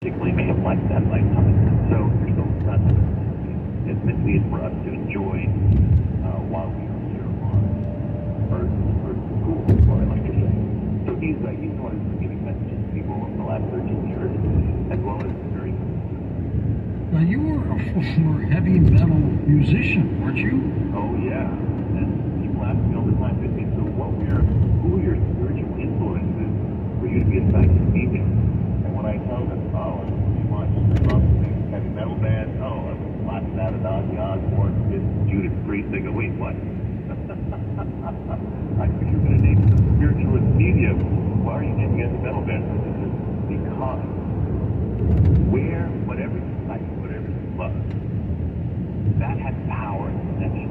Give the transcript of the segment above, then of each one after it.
particularly may have liked that lifetime. So there's no precedent. It's meant for us to enjoy while we are here on Earth school, what I like to say. So he's one who's been giving messages to people over the last 13 years, as well as very. Now, you were a former heavy metal musician, weren't you? Oh, yeah. And people ask me all the time, they say, so who are your spiritual influences for you to be a psychic medium? And when I tell them, oh, it's pretty much, I love heavy metal bands, oh, I was blasting out at Ozzy Osbourne, Judas Priest, they go, wait, what? I think you're going to name some spiritualist medium. Why are you getting into metal bands? Because whatever you like, whatever you love, that has power and potential.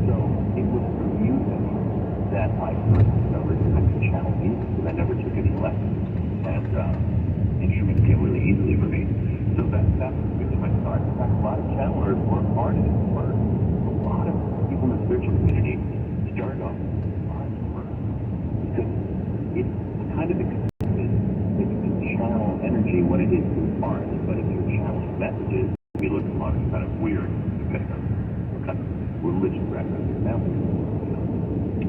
So it was through music that I first discovered I could channel music, because I never took any lessons, and instruments came really easily for me. So that was really my start. In fact, a lot of channelers were artists first. A lot of people in the spiritual community started off as artists first, because it's kind of accepted that you can channel energy when it is through art, but if you're channeling messages, we look upon it kind of weird, depending on what kind of religion background you're now.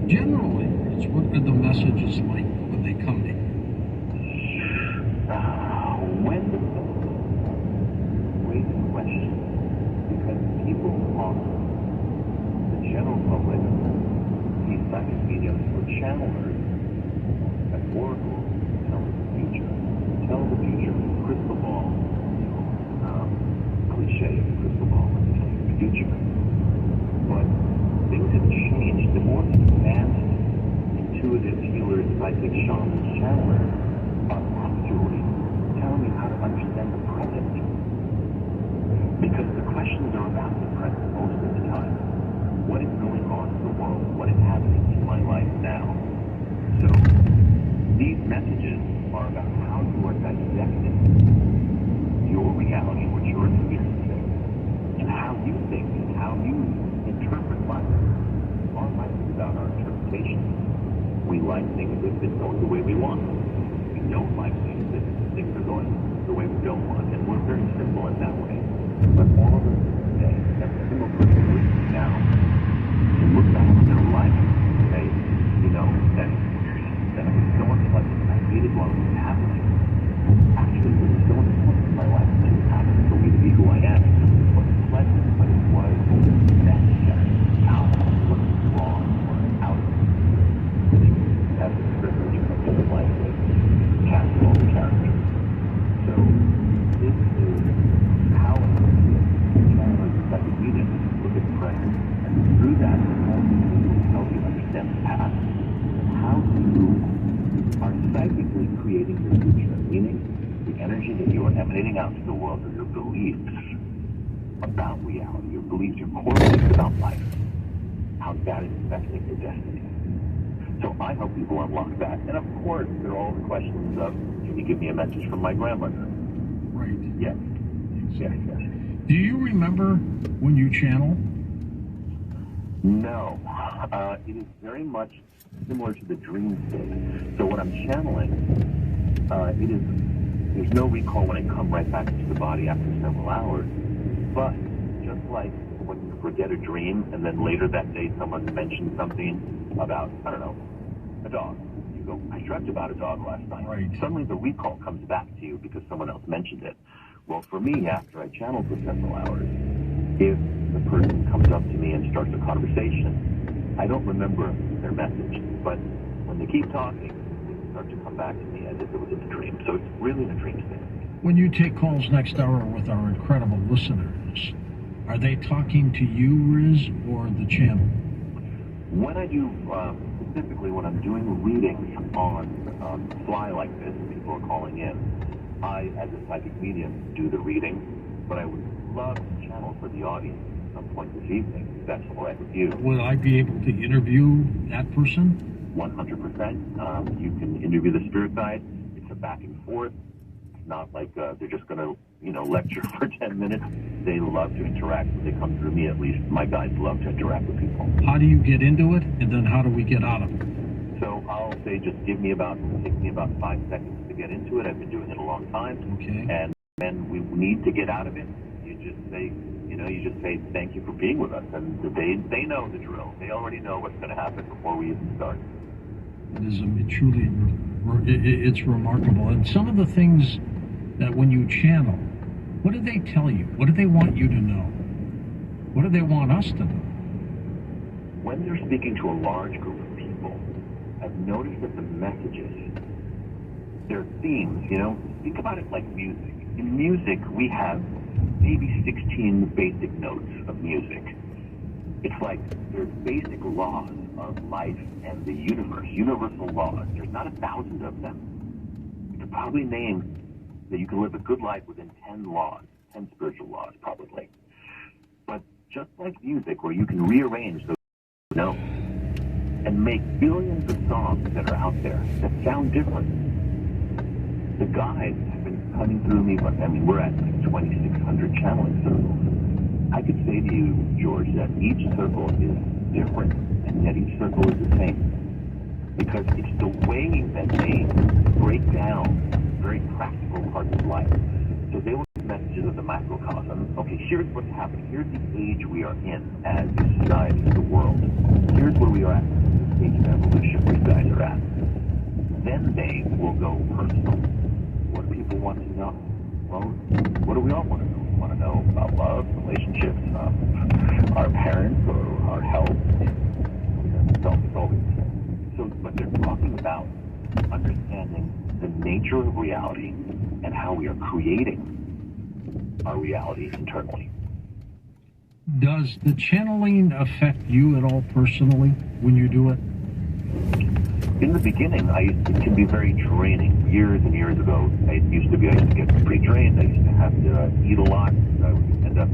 Generally, it's what are the messages like when they come to you? When the great question, because people often, the general public, these psychic mediums or channelers, as oracles, tell the future, crystal ball, cliche, crystal ball, the future. But things have changed. The more advanced, intuitive healers, psychic shamans, channelers are actually telling you how to understand the present. Because the questions are about the present most of the time. What is going on in the world? What is happening in my life now? So these messages are about how you are dissecting your reality, what you're experiencing, and how you think and how you interpret life. Our life is about our interpretation. We like things if it's going the way we want. We don't like things if things are going the way we don't want. And we're very simple in that way. But all of us today, every single person listening now, can look back on their life and say, that experience, that was so much like I hated while it was happening. Actually, it was so important in my life that it happened for me to be who I am. It was pleasant, but it was necessary. How was wrong or out of have the privilege of living life with cast all the characters. So this is how it channelers psychic mediums look at the present, and through that, it will help you understand the past. How you are psychically creating your future, meaning the energy that you are emanating out to the world, or your beliefs about reality, your beliefs, your core beliefs about life, how that is affecting your destiny. So I help people unlock that. And of course, there are all the questions of, can you give me a message from my grandmother? Right. Yes. Yes. Do you remember when you channel? No. It is very much similar to the dream state. So when I'm channeling, there's no recall when I come right back into the body after several hours. But just like when you forget a dream and then later that day someone mentioned something about, I don't know, a dog. You go, I dreamt about a dog last night. Right. Suddenly the recall comes back to you because someone else mentioned it. Well, for me, after I channel for several hours, if the person comes up to me and starts a conversation, I don't remember their message. But when they keep talking, they start to come back to me as if it was in a dream. So it's really in a dream state. When you take calls next hour with our incredible listeners, are they talking to you, Riz, or the channel? When I do, specifically when I'm doing readings on the fly like this, people are calling in, I, as a psychic medium, do the reading, but I would love to channel for the audience at some point this evening, if that's all right with you. Would I be able to interview that person? 100%. You can interview the spirit guide. It's a back and forth. It's not like they're just going to, lecture for 10 minutes. They love to interact. When they come through me, at least, my guides love to interact with people. How do you get into it, and then how do we get out of it? So I'll say just take me about 5 seconds to get into it. I've been doing it a long time. Okay. And when we need to get out of it, you just say, thank you for being with us. And they know the drill. They already know what's going to happen before we even start. It is truly, it's remarkable. And some of the things that when you channel, what do they tell you? What do they want you to know? What do they want us to know? When they're speaking to a large group of people, I've noticed that the messages, their themes, think about it like music. In music, we have maybe 16 basic notes of music. It's like there's basic laws of life and the universe, universal laws. There's not 1,000 of them. You could probably name that you can live a good life within 10 laws, 10 spiritual laws, probably. But just like music, where you can rearrange those notes and make billions of songs that are out there that sound different. The guides have been coming through me, but we're at like 2,600 channeling circles. I could say to you, George, that each circle is different, and yet each circle is the same. Because it's the way that they break down very practical parts of life. So they will give messages of the macrocosm. Okay, here's what's happening. Here's the age we are in as a society, the world. Here's where we are at, the stage of evolution where you guys are at. Then they will go personal. What do people want to know? Well, what do we all want to know? We want to know about love, relationships, our parents, or our health. It's always the same. So, but they're talking about understanding the nature of reality and how we are creating our reality internally. Does the channeling affect you at all personally when you do it? In the beginning, it can be very draining. Years and years ago, I used to get pretty drained. I used to have to eat a lot. I would end up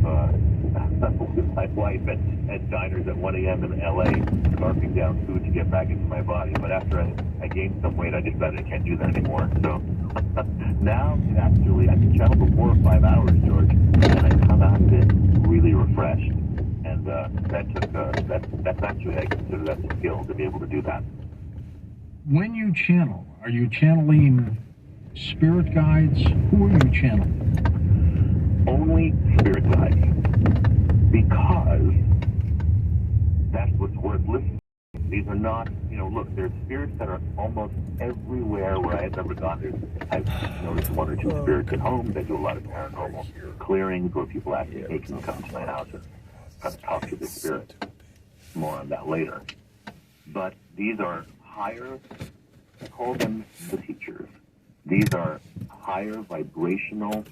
with my wife at diners at 1 a.m. in L.A. scarfing down food to get back into my body. But after I gained some weight, I decided I can't do that anymore. So now, actually, I can channel for 4 or 5 hours, George, and I come out of it really refreshed. And that's actually, I consider that a skill to be able to do that. When you channel, are you channeling spirit guides? Who are you channeling? Only spirit guides. Because that's what's worth listening to. These are not, look, there's spirits that are almost everywhere where I've ever gone. I've noticed 1 or 2 spirits at home that do a lot of paranormal clearings where people actually make them come to my house and kind of talk to the spirit. More on that later. But these are higher, I call them the teachers. These are higher vibrational